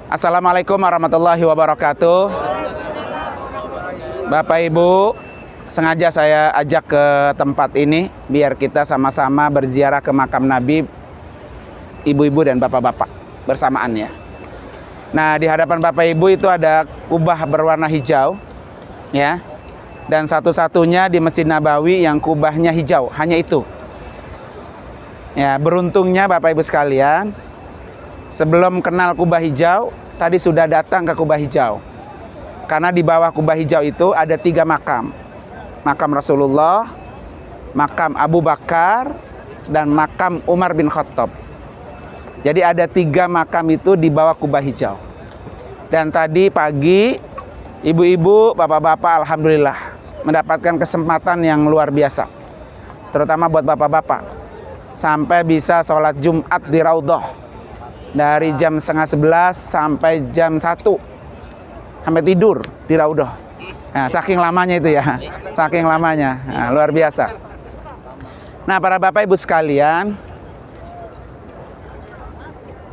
Assalamualaikum warahmatullahi wabarakatuh. Bapak Ibu, sengaja saya ajak ke tempat ini biar kita sama-sama berziarah ke makam Nabi, ibu-ibu dan bapak-bapak bersamaan ya. Nah, di hadapan Bapak Ibu itu ada kubah berwarna hijau ya. Dan satu-satunya di Masjid Nabawi yang kubahnya hijau, hanya itu. Ya, beruntungnya Bapak Ibu sekalian, sebelum kenal kubah hijau, tadi sudah datang ke kubah hijau. Karena di bawah kubah hijau itu ada 3 makam. Makam Rasulullah, makam Abu Bakar, dan makam Umar bin Khattab. Jadi ada 3 makam itu di bawah kubah hijau. Dan tadi pagi, ibu-ibu, bapak-bapak, alhamdulillah mendapatkan kesempatan yang luar biasa. Terutama buat bapak-bapak. Sampai bisa sholat Jumat di Raudhah. Dari jam 10:30 sampai jam 1. Sampai tidur di Raudhah. Nah, saking lamanya itu ya. Saking lamanya. Nah, luar biasa. Nah, para Bapak Ibu sekalian,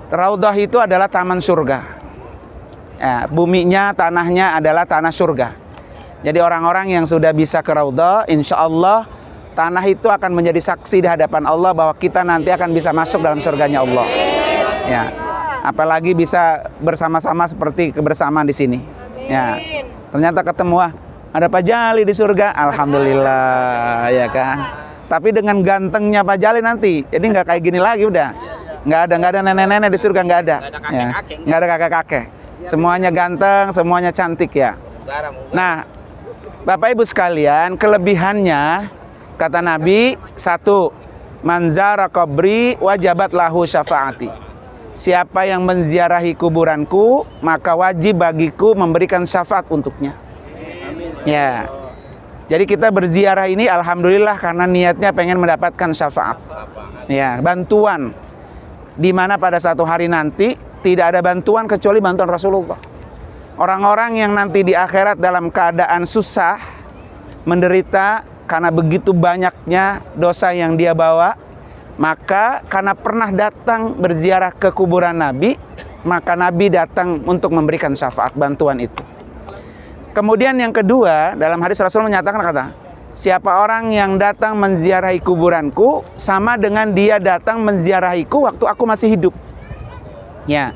Raudhah itu adalah taman surga. Ya, buminya, tanahnya adalah tanah surga. Jadi orang-orang yang sudah bisa ke Raudhah, insya Allah tanah itu akan menjadi saksi di hadapan Allah bahwa kita nanti akan bisa masuk dalam surganya Allah. Ya, apalagi bisa bersama-sama seperti kebersamaan di sini. Ya, ternyata ketemu ada Pak Jali di surga, alhamdulillah ya kan. Tapi dengan gantengnya Pak Jali nanti, jadi nggak kayak gini lagi udah. Nggak ada nenek-nenek di surga, nggak ada. Nggak ada kakek-kakek. Semuanya ganteng, semuanya cantik ya. Nah, Bapak Ibu sekalian, kelebihannya kata Nabi, 1, manzara qabri wajabat lahu syafaati. Siapa yang menziarahi kuburanku, maka wajib bagiku memberikan syafaat untuknya. Ya. Jadi kita berziarah ini alhamdulillah karena niatnya pengen mendapatkan syafaat. Ya, bantuan. Di mana pada satu hari nanti tidak ada bantuan kecuali bantuan Rasulullah. Orang-orang yang nanti di akhirat dalam keadaan susah, menderita karena begitu banyaknya dosa yang dia bawa, maka karena pernah datang berziarah ke kuburan Nabi, maka Nabi datang untuk memberikan syafaat bantuan itu. Kemudian yang kedua, dalam hadis Rasul menyatakan kata, siapa orang yang datang menziarahi kuburanku sama dengan dia datang menziarahiku waktu aku masih hidup. Ya.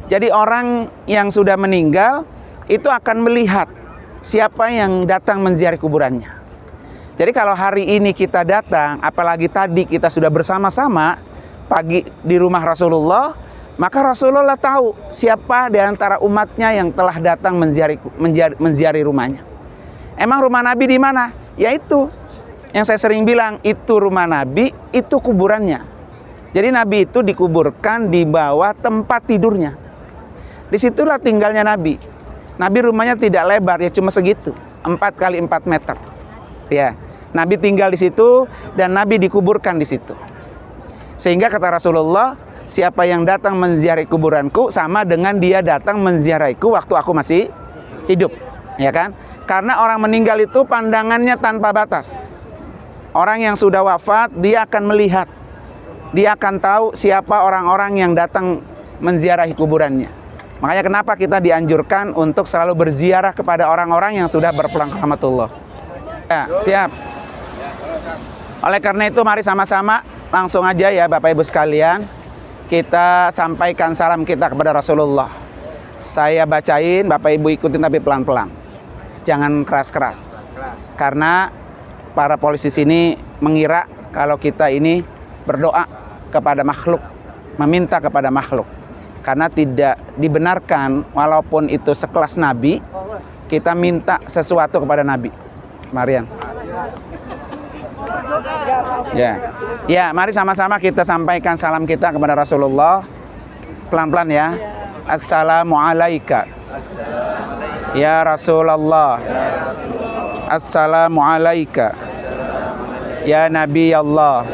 Jadi orang yang sudah meninggal itu akan melihat siapa yang datang menziarahi kuburannya. Jadi kalau hari ini kita datang, apalagi tadi kita sudah bersama-sama pagi di rumah Rasulullah, maka Rasulullah tahu siapa di antara umatnya yang telah datang menziarahi rumahnya. Emang rumah Nabi di mana? Yaitu yang saya sering bilang, itu rumah Nabi, itu kuburannya. Jadi Nabi itu dikuburkan di bawah tempat tidurnya. Disitulah tinggalnya Nabi. Nabi rumahnya tidak lebar, ya cuma segitu, 4 kali 4 meter. Ya. Nabi tinggal di situ dan Nabi dikuburkan di situ. Sehingga kata Rasulullah, siapa yang datang menziarahi kuburanku sama dengan dia datang menziarahiku waktu aku masih hidup, ya kan? Karena orang meninggal itu pandangannya tanpa batas. Orang yang sudah wafat dia akan melihat, dia akan tahu siapa orang-orang yang datang menziarahi kuburannya. Makanya kenapa kita dianjurkan untuk selalu berziarah kepada orang-orang yang sudah berpulang ke rahmatullah. Ya, siap. Oleh karena itu mari sama-sama langsung aja ya Bapak Ibu sekalian, kita sampaikan salam kita kepada Rasulullah. Saya bacain, Bapak Ibu ikutin tapi pelan-pelan. Jangan keras-keras. Karena para polisi sini mengira kalau kita ini berdoa kepada makhluk, meminta kepada makhluk. Karena tidak dibenarkan walaupun itu sekelas Nabi, kita minta sesuatu kepada Nabi. Marian. Ya. Ya, mari sama-sama kita sampaikan salam kita kepada Rasulullah. Pelan-pelan ya. Assalamualaikum. Ya Rasulullah. Assalamualaikum. Ya Nabi Allah.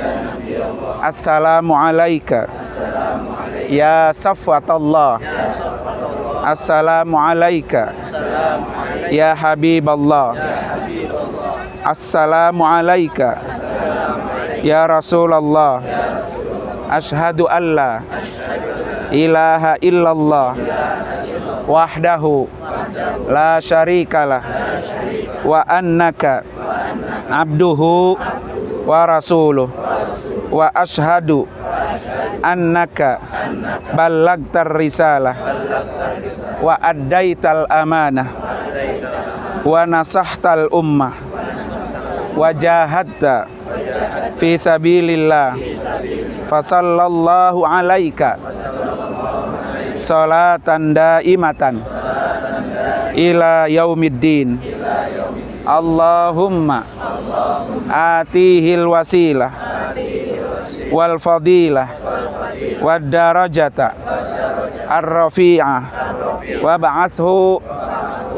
Assalamualaikum. Ya Safwatullah. Assalamualaikum. Ya Habiballah. Assalamualaikum. Ya Rasulullah. Ashhadu an la ilaha illallah wahdahu la syarikalah wa annaka abduhu wa rasuluh wa ashhadu annaka ballagtar risalah wa addaital amanah wa nasahtal ummah wa jahadta fi sabilillah fasallallahu alaika salatan daimatan ila yaumiddin. Allahumma atihil wasilah wal fadilah wad darajata ar-rafi'ah wa ba'athu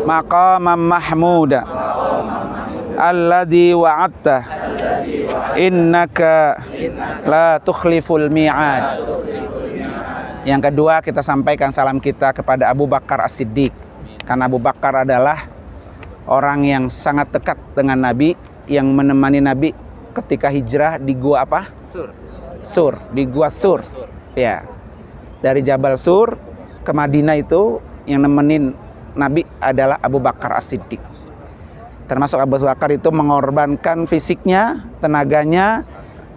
maqaman mahmuda alladzi wa'adta innaka la tukhliful mi'ad. Yang kedua, kita sampaikan salam kita kepada Abu Bakar As-Siddiq, karena Abu Bakar adalah orang yang sangat dekat dengan Nabi, yang menemani Nabi ketika hijrah di gua apa? Sur, di gua Sur. Ya. Dari Jabal Sur ke Madinah itu yang nemenin Nabi adalah Abu Bakar As-Siddiq. Termasuk Abu Bakar itu mengorbankan fisiknya, tenaganya,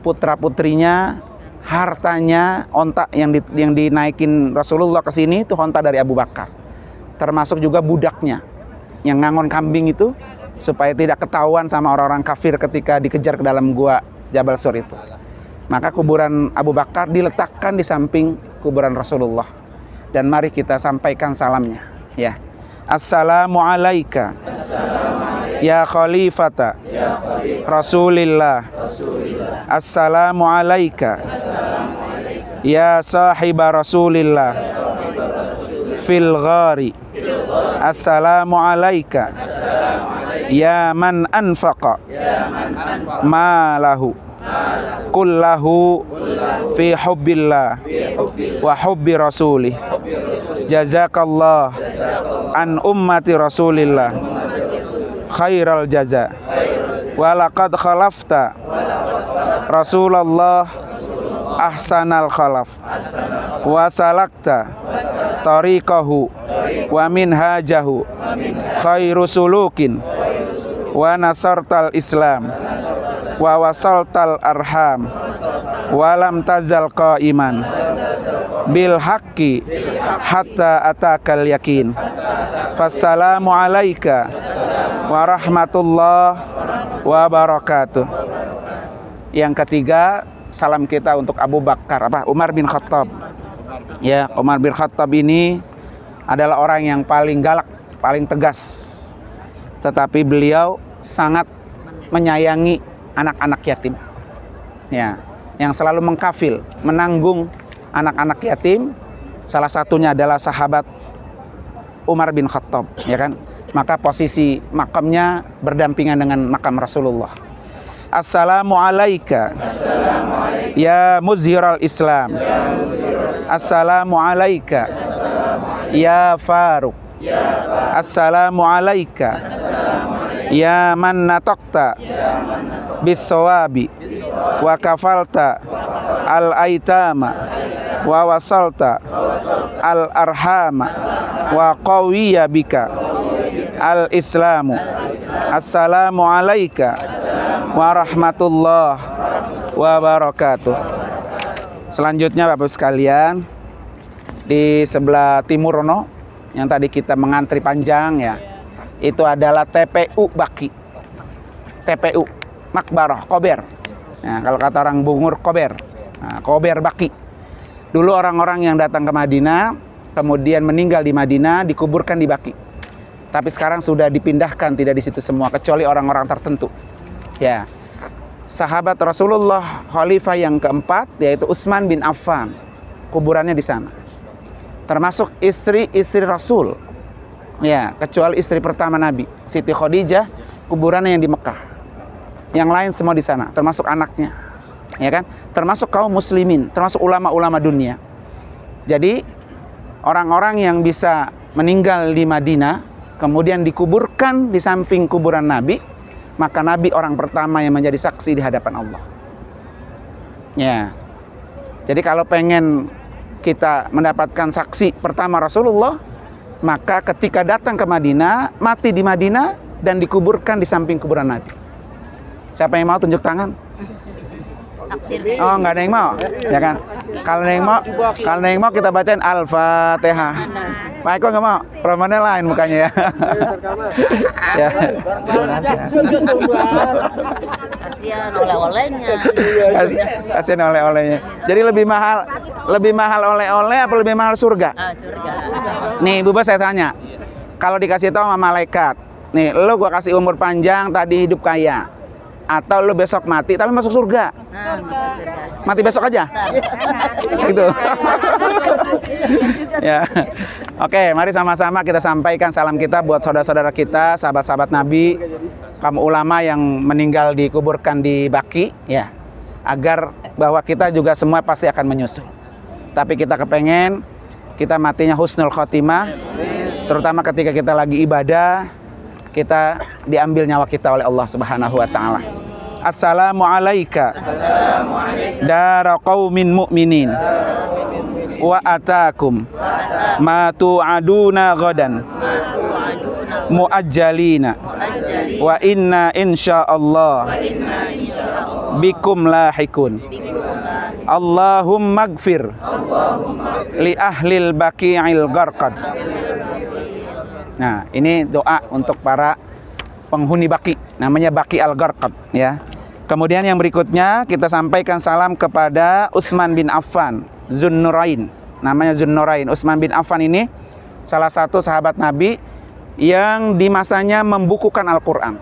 putra-putrinya, hartanya, onta yang dinaikin Rasulullah ke sini itu onta dari Abu Bakar. Termasuk juga budaknya yang ngangon kambing itu supaya tidak ketahuan sama orang-orang kafir ketika dikejar ke dalam gua Jabal Sur itu. Maka kuburan Abu Bakar diletakkan di samping kuburan Rasulullah. Dan mari kita sampaikan salamnya, ya. Assalamu alayka ya khalifata Rasulillah. Assalamu alayka ya sahiba Rasulillah fil ghari. Assalamu alayka ya man anfaqa malahu kullahu fi hubbillah wa hubbi rasulih. Jazakallah an ummati Rasulillah khairal jaza wa laqad khalafta Rasulullah ahsanal khalaf wa salakta tariqahu wa minhajahu khairu sulukin wa nasartal islam wa wasaltal arham wa lam tazal qaiman bil haqqi hatta atakal yakin. Fassalamu alayka wa rahmatullah wa barakatuh. Yang ketiga, salam kita untuk Abu Bakar Umar bin Khattab. Ya, Umar bin Khattab ini adalah orang yang paling galak, paling tegas. Tetapi beliau sangat menyayangi anak-anak yatim. Ya, yang selalu mengkafil, menanggung anak-anak yatim. Salah satunya adalah sahabat Umar bin Khattab, ya kan? Maka posisi makamnya berdampingan dengan makam Rasulullah. Assalamu alayka ya muzhiral Islam. Assalamu alayka ya Faruq. Assalamu alayka ya man nataqta bis sawabi wa kafalta al aitama wa wasalta al arhama wa qawiya bika al islamu. Assalamu alayka wa rahmatullah wa barakatuh. Selanjutnya Bapak sekalian, di sebelah timur yang tadi kita mengantri panjang ya, itu adalah TPU Baki. TPU Makbarah Kober. Nah, kalau kata orang Bungur Kober. Nah, Kober Baki. Dulu orang-orang yang datang ke Madinah, kemudian meninggal di Madinah, dikuburkan di Baki. Tapi sekarang sudah dipindahkan, tidak di situ semua, kecuali orang-orang tertentu. Ya, sahabat Rasulullah, khalifah yang keempat, yaitu Utsman bin Affan, kuburannya di sana. Termasuk istri-istri Rasul. Ya, kecuali istri pertama Nabi, Siti Khadijah, kuburannya yang di Mekah. Yang lain semua di sana, termasuk anaknya. Ya kan? Termasuk kaum muslimin, termasuk ulama-ulama dunia. Jadi orang-orang yang bisa meninggal di Madinah kemudian dikuburkan di samping kuburan Nabi, maka Nabi orang pertama yang menjadi saksi di hadapan Allah. Ya. Jadi kalau pengen kita mendapatkan saksi pertama Rasulullah, maka ketika datang ke Madinah, mati di Madinah dan dikuburkan di samping kuburan Nabi. Siapa yang mau tunjuk tangan? Oh, nggak ada yang mau, ya kan? Kalau ada yang mau kita bacain Al-Fatihah. Pak Eko nggak mau, romannya lain mukanya ya. Ya. Kasihan oleh-olehnya. Kasihan oleh-olehnya. Jadi lebih mahal oleh-oleh apa lebih mahal surga? Surga. Nih, Bu Bos saya tanya. Kalau dikasih tahu sama malaikat, nih, lu gua kasih umur panjang, tadi hidup kaya. Atau lu besok mati tapi masuk surga. Mati besok aja. Gitu. Ya. Oke, mari sama-sama kita sampaikan salam kita buat saudara-saudara kita, sahabat-sahabat Nabi, kaum ulama yang meninggal dikuburkan di Baqi, ya. Agar bahwa kita juga semua pasti akan menyusul. Tapi kita kepengen kita matinya husnul khotimah, terutama ketika kita lagi ibadah, kita diambil nyawa kita oleh Allah Subhanahu wa taala. Assalamu alayka dara qaumin mu'minin wa atakum ma tu'aduna ghadan muajjalina wa inna insyaallah bikum lahikun. Allahumma gfir li ahlil baqi'il gharqad. Nah, ini doa untuk para penghuni Baqi, namanya Baqi al-Gharqad, ya. Kemudian yang berikutnya kita sampaikan salam kepada Utsman bin Affan, Zunnurain. Namanya Zunnurain. Utsman bin Affan ini salah satu sahabat Nabi yang di masanya membukukan Al-Qur'an.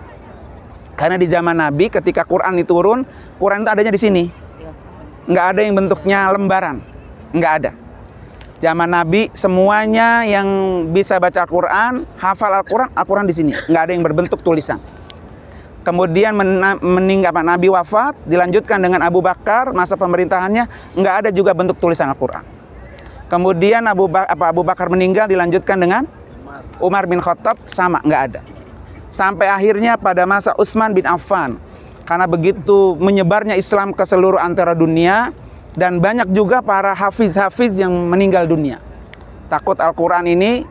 Karena di zaman Nabi ketika Quran diturun, Quran itu adanya di sini. Nggak ada yang bentuknya lembaran. Nggak ada. Zaman Nabi semuanya yang bisa baca Al-Quran, hafal Al-Quran, Al-Quran di sini. Nggak ada yang berbentuk tulisan. Kemudian meninggal Nabi wafat, dilanjutkan dengan Abu Bakar, masa pemerintahannya nggak ada juga bentuk tulisan Al-Quran. Kemudian Abu Bakar meninggal, dilanjutkan dengan Umar bin Khattab, sama, nggak ada. Sampai akhirnya pada masa Utsman bin Affan, karena begitu menyebarnya Islam ke seluruh antara dunia, dan banyak juga para hafiz-hafiz yang meninggal dunia. Takut Al-Quran ini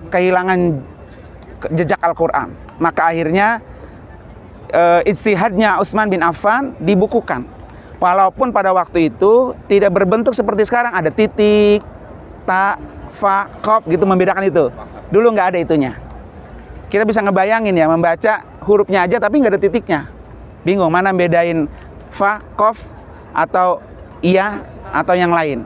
kehilangan jejak Al-Quran. Maka akhirnya ijtihadnya Utsman bin Affan dibukukan. Walaupun pada waktu itu tidak berbentuk seperti sekarang, ada titik, ta, fa, qaf gitu membedakan itu. Dulu nggak ada itunya. Kita bisa ngebayangin ya, membaca hurufnya aja tapi nggak ada titiknya. Bingung mana bedain fa, qaf atau iya atau yang lain.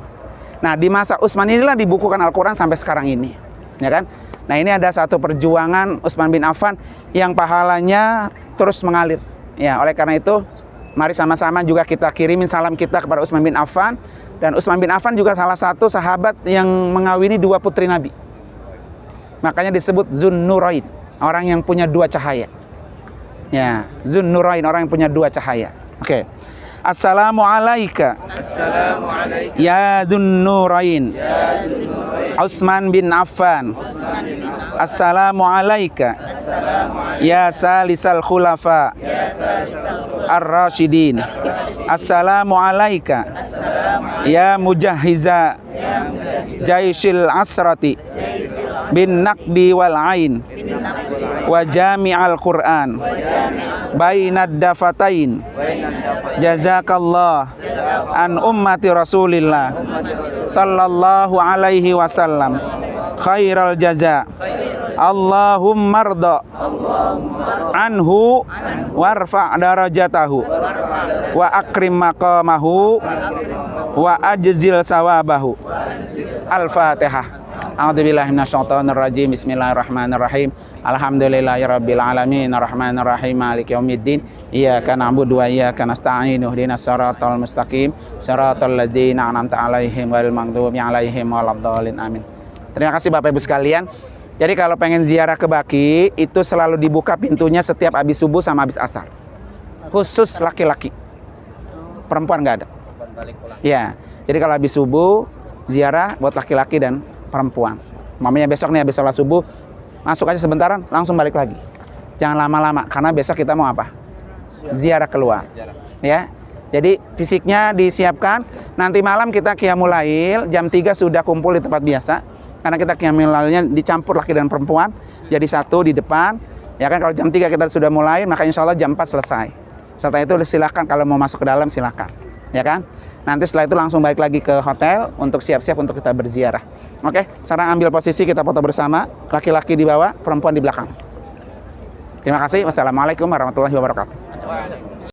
Nah, di masa Utsman inilah dibukukan Al-Quran sampai sekarang ini, ya kan? Nah, ini ada satu perjuangan Utsman bin Affan yang pahalanya terus mengalir. Ya, oleh karena itu, mari sama-sama juga kita kirimin salam kita kepada Utsman bin Affan. Dan Utsman bin Affan juga salah satu sahabat yang mengawini 2 putri Nabi. Makanya disebut Zunnurain, orang yang punya 2 cahaya. Ya, Zunnurain, orang yang punya 2 cahaya. Oke. Assalamu alayka ya Zunnurain Utsman bin Affan. Assalamu alayka ya Salisal Khulafa Ar-Rasyidin. Assalamu alayka ya Mujahhiza Jaisil Asrati bin Naqdi wal Ain wa Jami'al Quran bainad dafatain. Jazakallah an ummati Rasulillah sallallahu alaihi wasallam khairal jaza. Allahumma rda anhu warfa' darajatahu wa akrim maqamahu wa ajzil sawabahu. Al-Fatihah. A'udzubillahi minasyaitonir rajim. Bismillahirrahmanirrahim. Alhamdulillahirabbil alamin arrahmanir rahim maliki yaumiddin. Iyyaka na'budu wa iyyaka nasta'in. Ihdinas siratal mustaqim. Siratal ladzina an'amta 'alaihim ghairil maghdubi 'alaihim waladdallin. Amin. Terima kasih Bapak Ibu sekalian. Jadi kalau pengen ziarah ke Baqi itu selalu dibuka pintunya setiap habis subuh sama habis asar. Khusus laki-laki. Perempuan nggak ada. Ya. Jadi kalau habis subuh ziarah buat laki-laki dan perempuan. Mamanya besok nih habis sholat subuh masuk aja sebentaran langsung balik lagi. Jangan lama-lama karena besok kita mau apa? Ziarah keluar. Ya. Jadi fisiknya disiapkan. Nanti malam kita qiyamul lail jam 3 sudah kumpul di tempat biasa. Karena kita qiyamul lailnya dicampur laki dan perempuan, jadi satu di depan. Ya kan, kalau jam 3 kita sudah mulai, maka insya Allah jam 4 selesai. Setelah itu silakan kalau mau masuk ke dalam silakan. Ya kan? Nanti setelah itu langsung balik lagi ke hotel untuk siap-siap untuk kita berziarah. Oke, sekarang ambil posisi, kita foto bersama. Laki-laki di bawah, perempuan di belakang. Terima kasih. Wassalamualaikum warahmatullahi wabarakatuh.